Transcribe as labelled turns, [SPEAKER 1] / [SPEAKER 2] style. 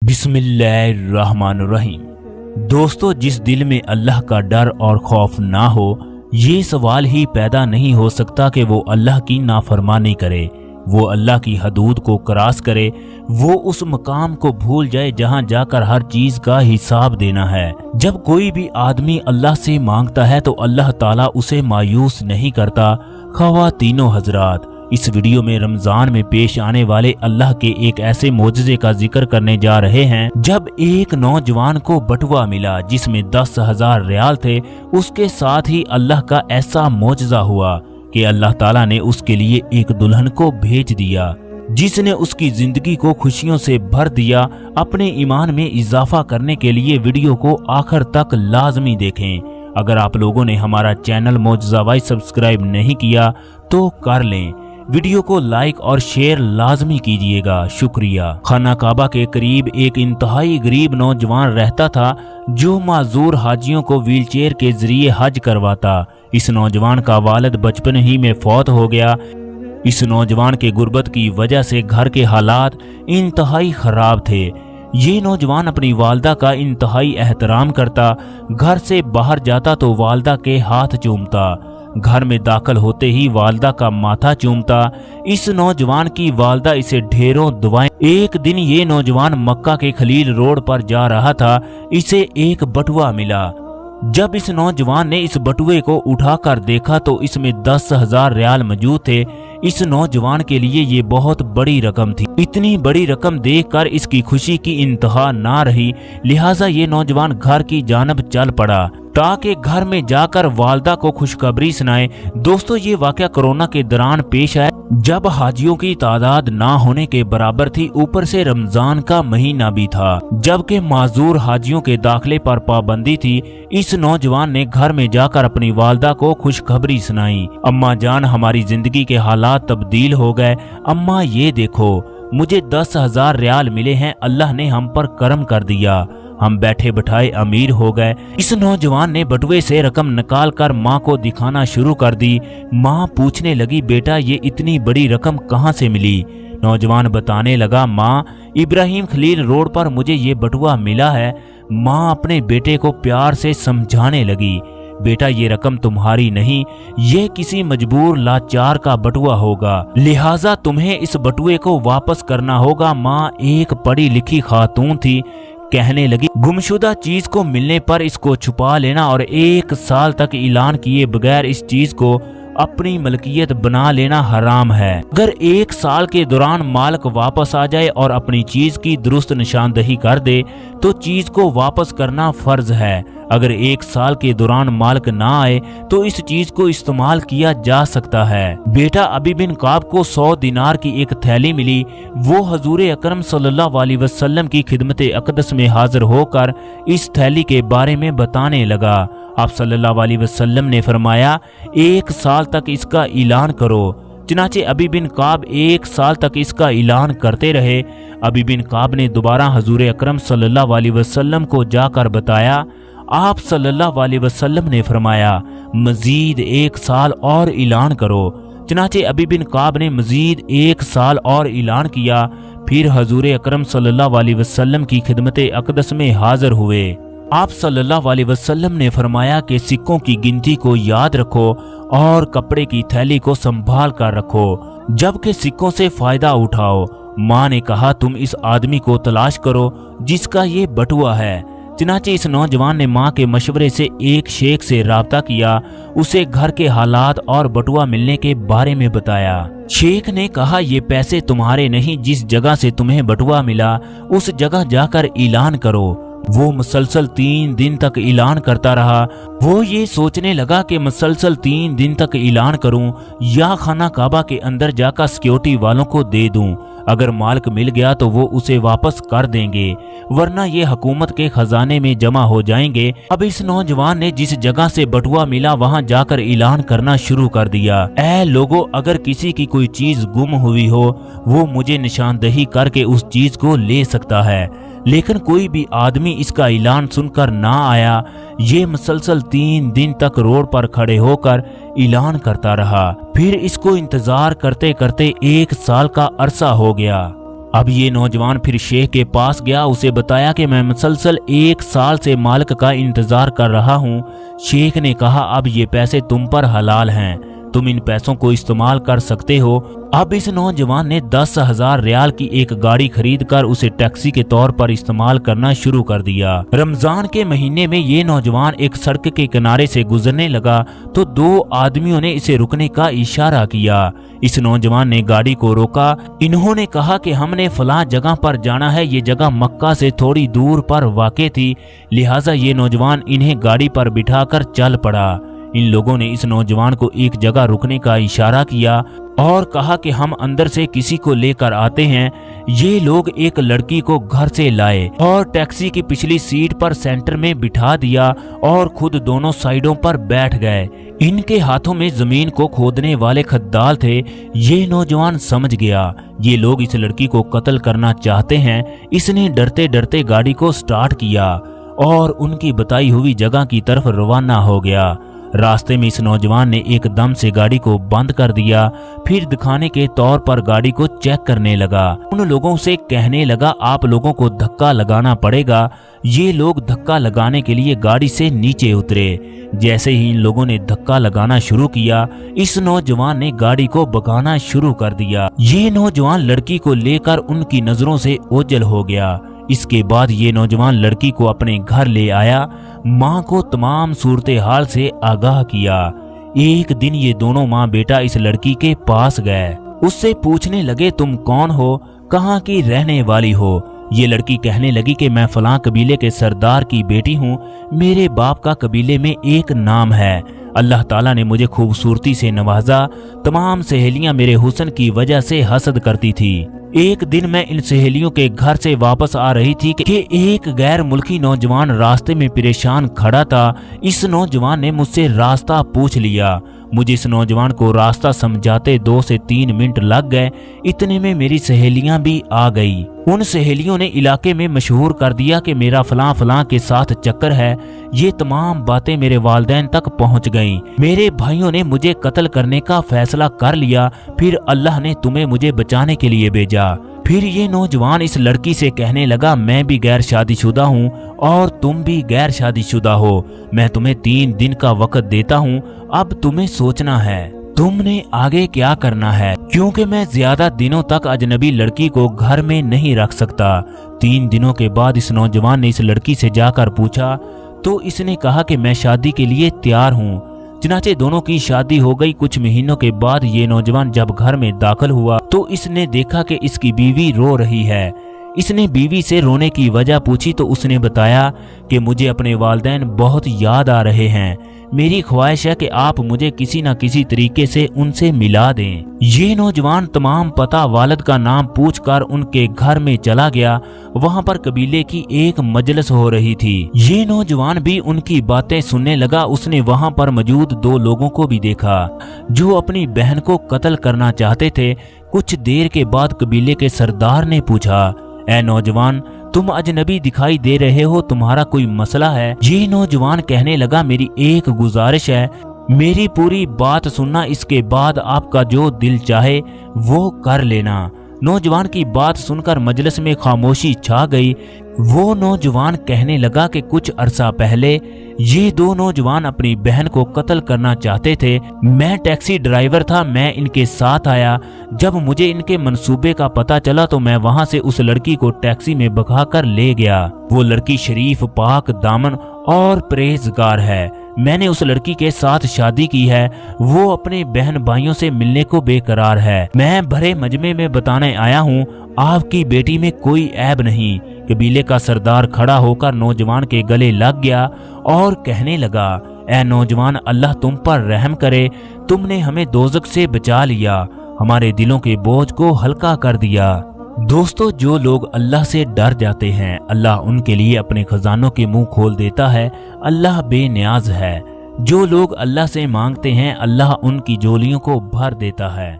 [SPEAKER 1] बिस्मिल्लाहिर्रहमानिर्रहीम। दोस्तों, जिस दिल में अल्लाह का डर और खौफ ना हो, ये सवाल ही पैदा नहीं हो सकता कि वो अल्लाह की नाफरमानी करे, वो अल्लाह की हदूद को क्रॉस करे, वो उस मकाम को भूल जाए जहां जाकर हर चीज का हिसाब देना है। जब कोई भी आदमी अल्लाह से मांगता है तो अल्लाह ताला उसे मायूस नहीं करता। ख़वातीनो हजरात, इस वीडियो में रमजान में पेश आने वाले अल्लाह के एक ऐसे मोजज़े का जिक्र करने जा रहे हैं। जब एक नौजवान को बटुआ मिला जिसमें 10,000 रियाल थे, उसके साथ ही अल्लाह का ऐसा मोजज़ा हुआ कि अल्लाह ताला ने उसके लिए एक दुल्हन को भेज दिया जिसने उसकी जिंदगी को खुशियों से भर दिया। अपने ईमान में इजाफा करने के लिए वीडियो को आखिर तक लाजमी देखें। अगर आप लोगों ने हमारा चैनल मोजज़ा वाइज सब्सक्राइब नहीं किया तो कर लें। वीडियो को लाइक और शेयर लाजमी कीजिएगा, शुक्रिया। खाना काबा के करीब एक इंतहाई गरीब नौजवान रहता था जो माजूर हाजियों को व्हीलचेयर के जरिए हज करवाता। इस नौजवान का वालिद बचपन ही में फौत हो गया। इस नौजवान के गुर्बत की वजह से घर के हालात इंतहाई खराब थे। ये नौजवान अपनी वालदा का इंतहाई एहतराम करता, घर से बाहर जाता तो वालदा के हाथ चूमता, घर में दाखिल होते ही वालदा का माथा चूमता। इस नौजवान की वालदा इसे ढेरों दुआएं। एक दिन ये नौजवान मक्का के खलील रोड पर जा रहा था, इसे एक बटुआ मिला। जब इस नौजवान ने इस बटुए को उठाकर देखा तो इसमें 10,000 रियाल मौजूद थे। इस नौजवान के लिए ये बहुत बड़ी रकम थी। इतनी बड़ी रकम देखकर इसकी खुशी की इंतहा ना रही, लिहाजा ये नौजवान घर की जानब चल पड़ा ताकि घर में जाकर वालदा को खुशखबरी सुनाए। दोस्तों, ये वाकया कोरोना के दौरान पेश आया जब हाजियों की तादाद ना होने के बराबर थी, ऊपर से रमजान का महीना भी था जबकि माजूर हाजियों के दाखिले पर पाबंदी थी। इस नौजवान ने घर में जाकर अपनी वालदा को खुशखबरी सुनाई। अम्मा जान, हमारी जिंदगी के हालात तब्दील हो गए। अम्मा ये देखो, मुझे 10,000 रियाल मिले हैं, अल्लाह ने हम पर करम कर दिया, हम बैठे बैठाए अमीर हो गए। इस नौजवान ने बटुए से रकम निकाल कर माँ को दिखाना शुरू कर दी। माँ पूछने लगी, बेटा ये इतनी बड़ी रकम कहाँ से मिली? नौजवान बताने लगा, माँ, इब्राहिम खलील रोड पर मुझे ये बटुआ मिला है। माँ अपने बेटे को प्यार से समझाने लगी, बेटा ये रकम तुम्हारी नहीं, ये किसी मजबूर लाचार का बटुआ होगा, लिहाजा तुम्हें इस बटुए को वापस करना होगा। माँ एक पढ़ी लिखी खातून थी, कहने लगी, गुमशुदा चीज को मिलने पर इसको छुपा लेना और 1 साल तक ऐलान किए बगैर इस चीज को अपनी मलकियत बना लेना हराम है। अगर 1 साल के दौरान मालिक वापस आ जाए और अपनी चीज की दुरुस्त निशानदही कर दे तो चीज को वापस करना फर्ज है। अगर 1 साल के दौरान मालिक ना आए तो इस चीज को इस्तेमाल किया जा सकता है। बेटा अबी बिन काब को 100 दिनार की एक थैली मिली। वो हजूर अकरम सल्लल्लाहु अलैहि वसल्लम की खिदमत अक़दस में हाजिर होकर इस थैली के बारे में बताने लगा। आप सल्लल्लाहु अलैहि वसल्लम ने फरमाया, 1 साल तक इसका ऐलान करो। चनाचे अबी बिन काब 1 साल तक इसका ऐलान करते रहे। अबी बिन काब ने दोबारा हजूर अकरम सल्लल्लाहु अलैहि वसल्लम को जाकर बताया। आप सल्लल्लाहु अलैहि वसल्लम ने फरमाया, मजीद 1 साल और ऐलान करो। चनाचे अबी बिन काब ने मजीद 1 साल और ऐलान किया। फिर हजूर अकरम सल्लल्लाहु अलैहि वसल्लम की खिदमत अक़दस में हाजिर हुए। आप सल्लल्लाहु अलैहि वसल्लम ने फरमाया कि सिक्कों की गिनती को याद रखो और कपड़े की थैली को संभाल कर रखो, जबकि सिक्कों से फायदा उठाओ। माँ ने कहा, तुम इस आदमी को तलाश करो जिसका ये बटुआ है। चनाचे इस नौजवान ने माँ के मशवरे से एक शेख से राब्ता किया, उसे घर के हालात और बटुआ मिलने के बारे में बताया। शेख ने कहा, ये पैसे तुम्हारे नहीं, जिस जगह से तुम्हें बटुआ मिला उस जगह जाकर ऐलान करो। वो मुसलसल 3 दिन तक ऐलान करता रहा। वो ये सोचने लगा कि मुसलसल 3 दिन तक ऐलान करूं या खाना काबा के अंदर जाकर सिक्योरिटी वालों को दे दूं। अगर मालिक मिल गया तो वो उसे वापस कर देंगे, वरना ये हुकूमत के खजाने में जमा हो जाएंगे। अब इस नौजवान ने जिस जगह से बटुआ मिला वहां जाकर ऐलान करना शुरू कर दिया, ऐ लोगों, अगर किसी की कोई चीज गुम हुई हो वो मुझे निशानदही करके उस चीज को ले सकता है। लेकिन कोई भी आदमी इसका ऐलान सुनकर ना आया। ये मुसलसल 3 दिन तक रोड पर खड़े होकर ऐलान करता रहा। फिर इसको इंतजार करते करते 1 साल का अरसा हो गया। अब ये नौजवान फिर शेख के पास गया, उसे बताया कि मैं मुसलसल 1 साल से मालिक का इंतजार कर रहा हूँ। शेख ने कहा अब ये पैसे तुम पर हलाल हैं, तुम इन पैसों को इस्तेमाल कर सकते हो। अब इस नौजवान ने 10,000 रियाल की एक गाड़ी खरीद कर उसे टैक्सी के तौर पर इस्तेमाल करना शुरू कर दिया। रमजान के महीने में ये नौजवान एक सड़क के किनारे से गुजरने लगा तो 2 आदमियों ने इसे रुकने का इशारा किया। इस नौजवान ने गाड़ी को रोका। इन्होंने कहा कि हमने फलां जगह पर जाना है। ये जगह मक्का से थोड़ी दूर पर वाक़ थी, लिहाजा ये नौजवान इन्हें गाड़ी पर बिठाकर चल पड़ा। इन लोगों ने इस नौजवान को एक जगह रुकने का इशारा किया और कहा कि हम अंदर से किसी को लेकर आते हैं। ये लोग एक लड़की को घर से लाए और टैक्सी की पिछली सीट पर सेंटर में बिठा दिया और खुद दोनों साइडों पर बैठ गए। इनके हाथों में जमीन को खोदने वाले खद्दाल थे। ये नौजवान समझ गया ये लोग इस लड़की को कत्ल करना चाहते हैं। इसने डरते डरते गाड़ी को स्टार्ट किया और उनकी बताई हुई जगह की तरफ रवाना हो गया। रास्ते में इस नौजवान ने एकदम से गाड़ी को बंद कर दिया, फिर दिखाने के तौर पर गाड़ी को चेक करने लगा। उन लोगों से कहने लगा आप लोगों को धक्का लगाना पड़ेगा। ये लोग धक्का लगाने के लिए गाड़ी से नीचे उतरे। जैसे ही इन लोगों ने धक्का लगाना शुरू किया, इस नौजवान ने गाड़ी को भगाना शुरू कर दिया। ये नौजवान लड़की को लेकर उनकी नजरों से ओझल हो गया। इसके बाद ये नौजवान लड़की को अपने घर ले आया, माँ को तमाम सूरत हाल से आगाह किया। एक दिन ये दोनों माँ बेटा इस लड़की के पास गए। उससे पूछने लगे तुम कौन हो, कहाँ की रहने वाली हो। ये लड़की कहने लगी कि मैं फलां कबीले के सरदार की बेटी हूँ। मेरे बाप का कबीले में एक नाम है। अल्लाह ताला ने मुझे खूबसूरती से नवाजा। तमाम सहेलियां मेरे हुस्न की वजह से हसद करती थी। एक दिन मैं इन सहेलियों के घर से वापस आ रही थी कि एक गैर मुल्की नौजवान रास्ते में परेशान खड़ा था। इस नौजवान ने मुझसे रास्ता पूछ लिया। मुझे इस नौजवान को रास्ता समझाते 2 से 3 मिनट लग गए। इतने में मेरी सहेलियां भी आ गई। उन सहेलियों ने इलाके में मशहूर कर दिया कि मेरा फलां फलां के साथ चक्कर है। ये तमाम बातें मेरे वालिदैन तक पहुंच गईं। मेरे भाइयों ने मुझे कत्ल करने का फैसला कर लिया, फिर अल्लाह ने तुम्हें मुझे बचाने के लिए भेजा। फिर ये नौजवान इस लड़की से कहने लगा मैं भी गैर शादीशुदा हूँ और तुम भी गैर शादीशुदा हो। मैं तुम्हें 3 दिन का वक्त देता हूँ, अब तुम्हें सोचना है तुमने आगे क्या करना है, क्योंकि मैं ज्यादा दिनों तक अजनबी लड़की को घर में नहीं रख सकता। 3 दिनों के बाद इस नौजवान ने इस लड़की से जाकर पूछा तो इसने कहा कि मैं शादी के लिए तैयार हूँ। चनाचे दोनों की शादी हो गई। कुछ महीनों के बाद ये नौजवान जब घर में दाखिल हुआ तो इसने देखा कि इसकी बीवी रो रही है। इसने बीवी से रोने की वजह पूछी तो उसने बताया कि मुझे अपने वालिदैन बहुत याद आ रहे हैं। मेरी ख्वाहिश है कि आप मुझे किसी न किसी तरीके से उनसे मिला दें। ये नौजवान तमाम पता वालिद का नाम पूछकर उनके घर में चला गया। वहां पर कबीले की एक मजलिस हो रही थी। ये नौजवान भी उनकी बातें सुनने लगा। उसने वहां पर मौजूद 2 लोगों को भी देखा जो अपनी बहन को कत्ल करना चाहते थे। कुछ देर के बाद कबीले के सरदार ने पूछा ऐ नौजवान तुम अजनबी दिखाई दे रहे हो, तुम्हारा कोई मसला है? ये नौजवान कहने लगा मेरी एक गुजारिश है, मेरी पूरी बात सुनना, इसके बाद आपका जो दिल चाहे वो कर लेना। नौजवान की बात सुनकर मजलिस में खामोशी छा गई। वो नौजवान कहने लगा कि कुछ अरसा पहले ये 2 नौजवान अपनी बहन को कत्ल करना चाहते थे। मैं टैक्सी ड्राइवर था, मैं इनके साथ आया। जब मुझे इनके मंसूबे का पता चला तो मैं वहां से उस लड़की को टैक्सी में भगाकर ले गया। वो लड़की शरीफ, पाक दामन और परहेजगार है। मैंने उस लड़की के साथ शादी की है। वो अपने बहन भाइयों से मिलने को बेकरार है। मैं भरे मजमे में बताने आया हूँ आपकी बेटी में कोई ऐब नहीं। कबीले का सरदार खड़ा होकर नौजवान के गले लग गया और कहने लगा ऐ नौजवान, अल्लाह तुम पर रहम करे, तुमने हमें दोज़ख से बचा लिया, हमारे दिलों के बोझ को हल्का कर दिया। दोस्तों, जो लोग अल्लाह से डर जाते हैं अल्लाह उनके लिए अपने खजानों के मुंह खोल देता है। अल्लाह बेनियाज है। जो लोग अल्लाह से मांगते हैं अल्लाह उनकी झोलियों को भर देता है।